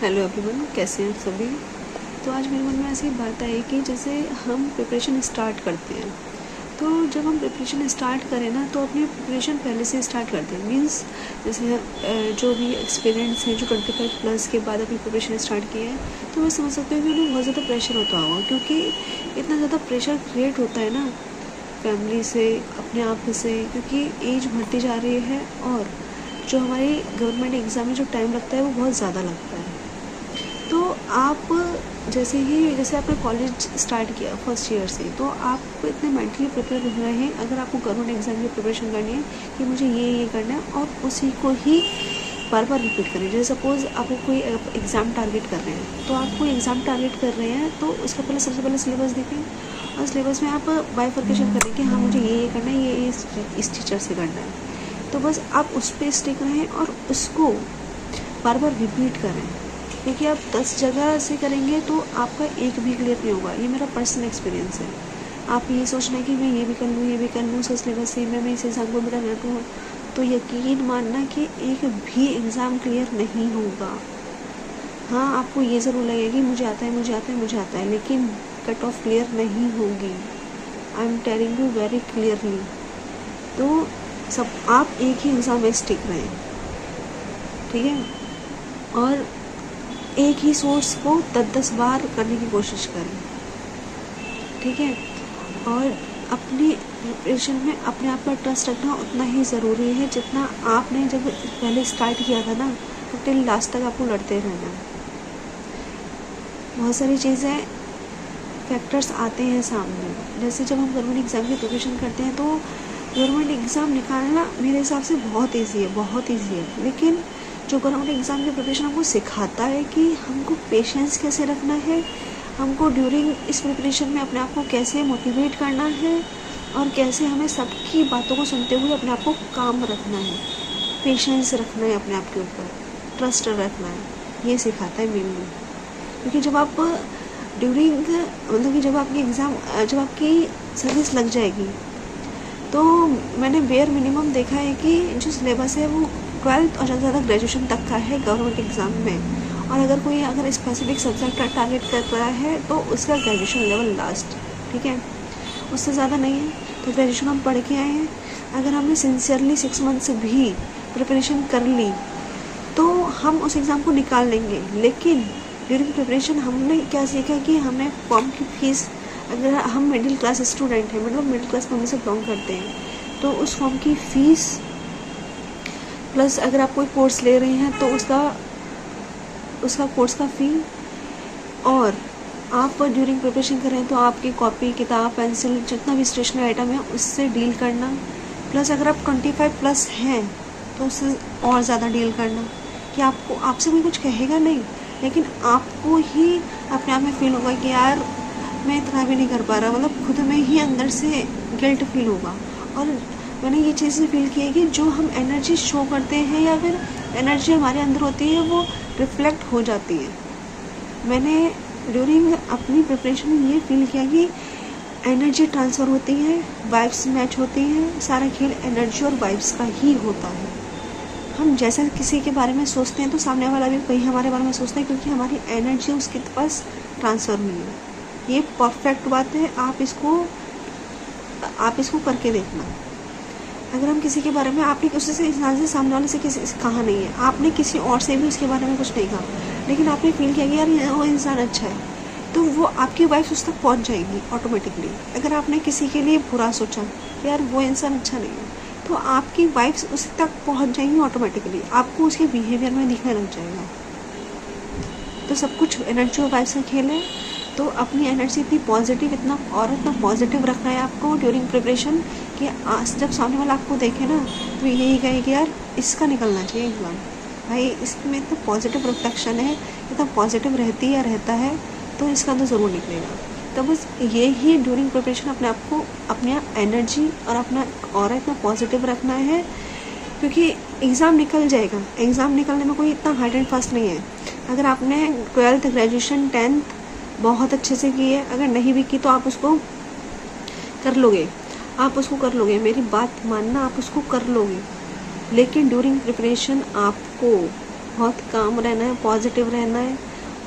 Hello everyone, कैसे हैं सभी। तो आज मेरे मन में ऐसी बात आई कि जैसे हम प्रिपरेशन स्टार्ट करते हैं, तो जब हम प्रिपरेशन स्टार्ट करें ना, तो अपनी प्रिपरेशन पहले से स्टार्ट करते हैं। मीन्स जैसे जो भी एक्सपीरियंस हैं, जो 25 प्लस के बाद अपनी प्रिपरेशन स्टार्ट किए हैं, तो मैं समझ सकती हूँ कि उन्हें बहुत ज़्यादा प्रेशर होता होगा, क्योंकि इतना ज़्यादा प्रेशर क्रिएट होता है ना फैमिली से, अपने आप से, क्योंकि एज बढ़ती जा रही है और जो हमारी गवर्नमेंट एग्ज़ाम में जो टाइम लगता है वो बहुत ज़्यादा लगता है। तो आप जैसे आपने कॉलेज स्टार्ट किया फर्स्ट ईयर से, तो आप इतने मेंटली प्रिपेयर हो रहे हैं अगर आपको गवर्नमेंट एग्ज़ाम की प्रिपरेशन करनी है कि मुझे ये करना है, और उसी को ही बार बार रिपीट करें। जैसे सपोज़ आपको कोई एग्ज़ाम टारगेट कर रहे हैं, तो आप कोई एग्ज़ाम टारगेट कर रहे हैं, तो उसका सबसे पहले सिलेबस देखें, और सिलेबस में आप बाइफर्केशन करें कि हाँ मुझे ये करना है, ये इस टीचर से करना है। तो बस आप उस पर स्टिक रहें और उसको बार बार रिपीट करें, क्योंकि आप 10 जगह से करेंगे तो आपका एक भी क्लियर नहीं होगा। ये मेरा पर्सनल एक्सपीरियंस है। आप ये सोचना है कि मैं ये भी कर लूँ, ये भी कर लूँ, सब सिलेबस से मैं इस एग्ज़ाम को मेरा कर लूँ, तो यकीन मानना कि एक भी एग्ज़ाम क्लियर नहीं होगा। हाँ, आपको ये ज़रूर लगेगा कि मुझे आता है, लेकिन कट ऑफ क्लियर नहीं होगी। I am telling you very clearly. तो सब आप एक ही एग्ज़ाम में स्टिक रहें, ठीक है, और एक ही सोर्स को 10 बार करने की कोशिश करें, ठीक है। और अपनी प्रिपरेशन में अपने आप पर ट्रस्ट रखना उतना ही ज़रूरी है जितना आपने जब पहले स्टार्ट किया था ना, तो टिल लास्ट तक आपको लड़ते रहना है। बहुत सारी चीज़ें फैक्टर्स आते हैं सामने। जैसे जब हम गवर्नमेंट एग्ज़ाम की प्रिपरेशन करते हैं, तो गवर्नमेंट एग्ज़ाम निकालना मेरे हिसाब से बहुत ईजी है, लेकिन जो गवर्नमेंट एग्ज़ाम की प्रिपरेशन हमको सिखाता है कि हमको पेशेंस कैसे रखना है, हमको ड्यूरिंग इस प्रिपरेशन में अपने आप को कैसे मोटिवेट करना है, और कैसे हमें सबकी बातों को सुनते हुए अपने आप को काम रखना है, पेशेंस रखना है, अपने आप के ऊपर ट्रस्ट रखना है, ये सिखाता है मेनली। क्योंकि जब आप ड्यूरिंग मतलब कि जब आपकी सर्विस लग जाएगी, तो मैंने बेयर मिनिमम देखा है कि जो सिलेबस है वो 12th और ज़्यादा ग्रेजुएशन तक का है गवर्नमेंट एग्ज़ाम में। और अगर स्पेसिफिक सब्जेक्ट का टारगेट कर रहा है तो उसका ग्रेजुएशन लेवल लास्ट, ठीक है, उससे ज़्यादा नहीं है। तो ग्रेजुएशन हम पढ़ के आए हैं, अगर हमने सिंसियरली 6 मंथ्स भी प्रिपरेशन कर ली तो हम उस एग्ज़ाम को निकाल लेंगे। लेकिन ड्यूरिंग प्रिपरेशन हमने क्या सीखा कि हमें फॉर्म की फ़ीस, अगर हम मिडिल क्लास स्टूडेंट हैं, मतलब मिडिल क्लास फैमिली से बिलोंग करते हैं, तो उस फॉर्म की फ़ीस प्लस अगर आप कोई कोर्स ले रहे हैं तो उसका कोर्स का फ़ी, और आप ड्यूरिंग प्रिपरेशन कर रहे हैं तो आपकी कॉपी, किताब, पेंसिल, जितना भी स्टेशनरी आइटम है उससे डील करना, प्लस अगर आप 25 प्लस हैं तो उससे और ज़्यादा डील करना, कि आपसे कोई कुछ कहेगा नहीं, लेकिन आपको ही अपने आप में फ़ील होगा कि यार मैं इतना भी नहीं कर पा रहा, मतलब खुद में ही अंदर से गिल्ट फील होगा। और मैंने ये चीज़ें फील की है कि जो हम एनर्जी शो करते हैं या फिर एनर्जी हमारे अंदर होती है वो रिफ्लेक्ट हो जाती है। मैंने ड्यूरिंग अपनी प्रिपरेशन में ये फील किया कि एनर्जी ट्रांसफ़र होती है, वाइब्स मैच होती हैं, सारा खेल एनर्जी और वाइब्स का ही होता है। हम जैसा किसी के बारे में सोचते हैं तो सामने वाला भी वही हमारे बारे में सोचता है, क्योंकि हमारी एनर्जी उसके पास ट्रांसफ़र हुई है। ये परफेक्ट बात है, आप इसको करके देखना। अगर हम किसी के बारे में, आपने उससे इंसान से, सामने वाले से किसी से कहा नहीं है, आपने किसी और से भी उसके बारे में कुछ नहीं कहा, लेकिन आपने फील किया कि यार वो इंसान अच्छा है, तो वो आपकी वाइफ उस तक पहुंच जाएगी ऑटोमेटिकली। अगर आपने किसी के लिए बुरा सोचा कि यार वो इंसान अच्छा नहीं है, तो आपकी वाइफ उस तक पहुंच जाएंगी ऑटोमेटिकली, आपको उसके बिहेवियर में दिखने लग जाएगा। तो सब कुछ एनर्जी और वाइब्स का खेल है। तो अपनी एनर्जी इतनी पॉजिटिव रखना है आपको ड्यूरिंग प्रिपरेशन, कि आज जब सामने वाला आपको देखे ना तो यही कहे कि यार इसका निकलना चाहिए एग्ज़ाम, भाई इसमें इतना पॉजिटिव रिफ्लेक्शन है, इतना पॉजिटिव रहता है, तो इसका तो ज़रूर निकलेगा। तो बस ये ही ड्यूरिंग प्रिपरेशन अपने आप को, अपनी एनर्जी और अपना ऑरा इतना पॉजिटिव रखना है, क्योंकि एग्ज़ाम निकल जाएगा। एग्ज़ाम निकलने में कोई इतना हार्ड एंड फास्ट नहीं है। अगर आपने 12th, ग्रेजुएशन, 10th बहुत अच्छे से की है, अगर नहीं भी की तो आप उसको कर लोगे, मेरी बात मानना, आप उसको कर लोगे। लेकिन ड्यूरिंग प्रिपरेशन आपको बहुत काम रहना है, पॉजिटिव रहना है।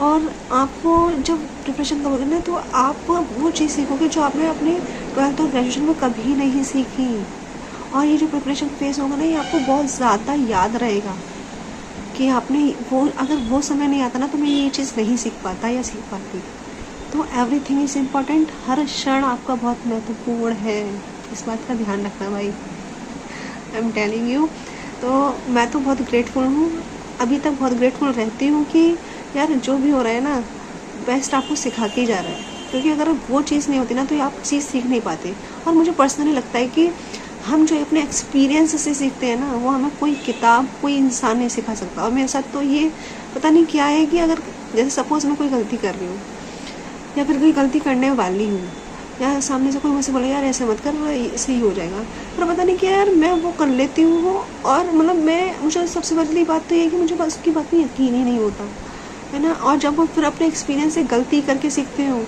और आपको जब प्रिपरेशन करोगे ना तो आप वो चीज़ सीखोगे जो आपने अपने 12th और ग्रेजुएशन में कभी नहीं सीखी। और ये जो प्रिपरेशन फेस होगा ना, ये आपको बहुत ज़्यादा याद रहेगा कि आपने वो, अगर वो समय नहीं आता ना तो मैं ये चीज़ नहीं सीख पाता या सीख पाती। तो एवरीथिंग इज़ इम्पॉर्टेंट, हर क्षण आपका बहुत महत्वपूर्ण है, इस बात का ध्यान रखना भाई। I am telling you. तो मैं तो बहुत ग्रेटफुल हूँ, अभी तक बहुत ग्रेटफुल रहती हूँ कि यार जो भी हो रहा है ना, बेस्ट आपको सिखा के ही जा रहा है। क्योंकि अगर वो चीज़ नहीं होती ना तो आप चीज़ सीख नहीं पाते। और मुझे पर्सनली लगता है कि हम जो अपने एक्सपीरियंस से सीखते हैं ना, वो हमें कोई किताब, कोई इंसान नहीं सिखा सकता। और मेरे साथ तो ये पता नहीं क्या है कि अगर जैसे सपोज़ मैं कोई गलती कर रही हूँ या फिर कोई गलती करने वाली हूँ, या सामने से कोई मुझसे बोले यार ऐसे मत कर, सही हो जाएगा, पर पता नहीं क्या यार मैं वो कर लेती हूँ। और मतलब मुझे सबसे बड़ी बात तो ये है कि मुझे बस उसकी बात में यकीन ही नहीं होता है ना। और जब वो फिर अपने एक्सपीरियंस से गलती करके सीखते हो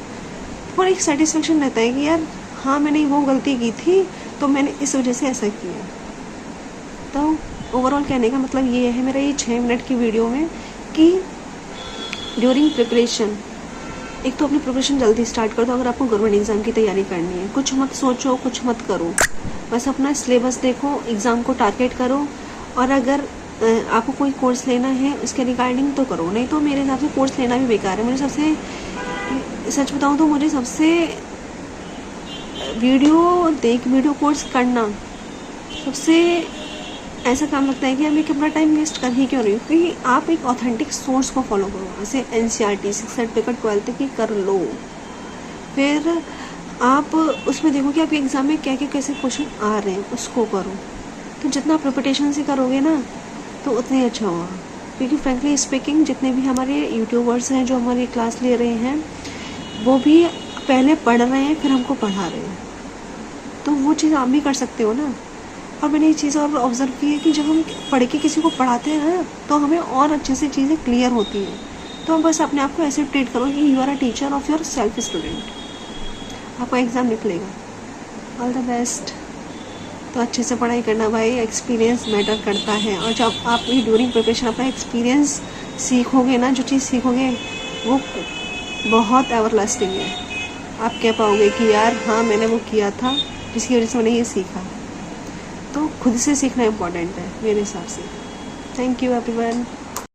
तो एक सेटिस्फेक्शन रहता है कि यार हाँ मैंने वो गलती की थी तो मैंने इस वजह से ऐसा किया। तो ओवरऑल कहने का मतलब ये है मेरा ये 6 मिनट की वीडियो में कि ड्यूरिंग प्रिपरेशन, एक तो अपनी प्रिपरेशन जल्दी स्टार्ट कर दो अगर आपको गवर्नमेंट एग्ज़ाम की तैयारी करनी है। कुछ मत सोचो, कुछ मत करो, बस अपना सिलेबस देखो, एग्ज़ाम को टारगेट करो। और अगर आपको कोई कोर्स लेना है उसके रिगार्डिंग तो करो, नहीं तो मेरे हिसाब से कोर्स लेना भी बेकार है। मुझे सबसे सच बताऊँ तो मुझे सबसे वीडियो कोर्स करना सबसे ऐसा काम लगता है कि हम एक अपना टाइम वेस्ट कर ही क्यों रही हो। क्योंकि आप एक ऑथेंटिक सोर्स को फॉलो करो, जैसे NCERT 6 सर्टिफिकेट 12th की कर लो, फिर आप उसमें देखो कि आपके एग्ज़ाम में क्या क्या कैसे क्वेश्चन आ रहे हैं, उसको करो। तो जितना प्रिपरेशन से करोगे ना तो उतना ही अच्छा होगा। क्योंकि फ्रेंकली स्पीकिंग जितने भी हमारे यूट्यूबर्स हैं जो हमारी क्लास ले रहे हैं, वो भी पहले पढ़ रहे हैं फिर हमको पढ़ा रहे हैं। तो वो चीज़ आप भी कर सकते हो ना। और मैंने ये चीज़ और ऑब्ज़र्व की है कि जब हम पढ़ के किसी को पढ़ाते हैं ना तो हमें और अच्छे से चीज़ें क्लियर होती हैं। तो बस अपने आप को ऐसे ट्रीट करो कि you are a teacher of yourself student. आपका एग्ज़ाम निकलेगा। All the best. तो अच्छे से पढ़ाई करना भाई, एक्सपीरियंस मैटर करता है। और जब आप ये ड्यूरिंग प्रिपरेशन अपना एक्सपीरियंस सीखोगे ना, जो चीज़ सीखोगे वो बहुत एवरलास्टिंग है। आप कह पाओगे कि यार हाँ मैंने वो किया था जिसकी वजह से मैंने ये सीखा। तो खुद से सीखना इम्पोर्टेंट है मेरे हिसाब से। Thank you everyone.